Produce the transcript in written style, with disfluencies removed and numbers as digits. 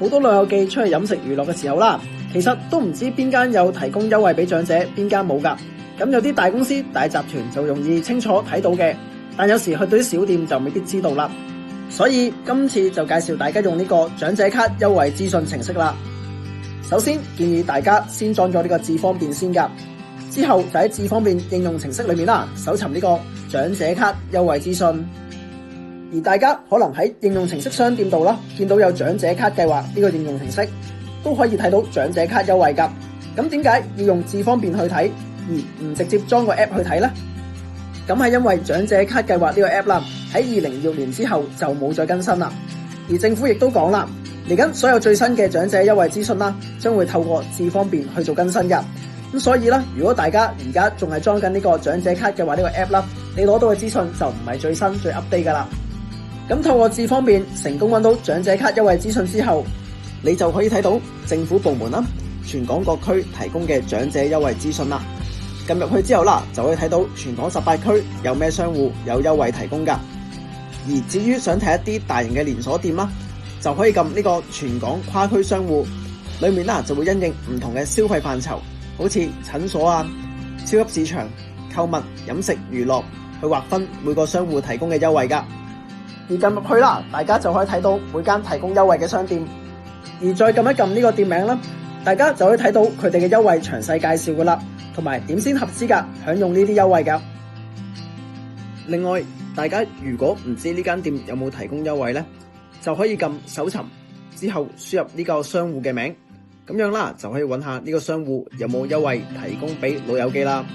好多老友記出去飲食娛樂嘅時候啦，其實都唔知邊間有提供優惠俾長者，邊間冇㗎。咁有啲大公司大集團就容易清楚睇到嘅，但有時去到啲小店就未必知道啦。所以今次就介紹大家用呢個長者卡優惠資訊程式啦。首先建議大家先裝咗呢個智方便先㗎，之後就喺智方便應用程式裏面啦，搜尋呢個長者卡優惠資訊。而大家可能喺應用程式商店度啦，見到有長者卡計劃呢個應用程式，都可以睇到長者卡優惠㗎。咁點解要用智方便去睇，而唔直接裝個 app 去睇呢？咁係因為長者卡計劃呢個 app 啦，喺2026年之後就冇再更新啦。而政府亦都講啦，嚟緊所有最新嘅長者優惠資訊啦，將會透過智方便去做更新㗎。咁所以啦，如果大家而家仲係裝緊呢個長者卡計劃呢個 app 啦，你攞到嘅資訊就唔係最新最 update 㗎啦。咁透過智方便成功揾到長者卡優惠資訊之後，你就可以睇到政府部門啦、全港各區提供嘅長者優惠資訊啦。撳入去之後啦，就可以睇到全港18區有咩商戶有優惠提供㗎。而至於想睇一啲大型嘅連鎖店啦，就可以撳呢個全港跨區商戶，裏面啦就會因應唔同嘅消費範疇，好似診所啊、超級市場、購物、飲食、娛樂去劃分每個商戶提供嘅優惠㗎。而撳入去啦，大家就可以睇到每間提供優惠嘅商店，而再撳一撳呢個店名啦，大家就可以睇到佢哋嘅優惠詳細介紹㗎啦，同埋點先合資格享用呢啲優惠㗎。另外，大家如果唔知呢間店有冇提供優惠呢，就可以撳搜尋之後輸入呢個商戶嘅名，咁樣啦就可以揾下呢個商戶有冇優惠提供俾老友記啦。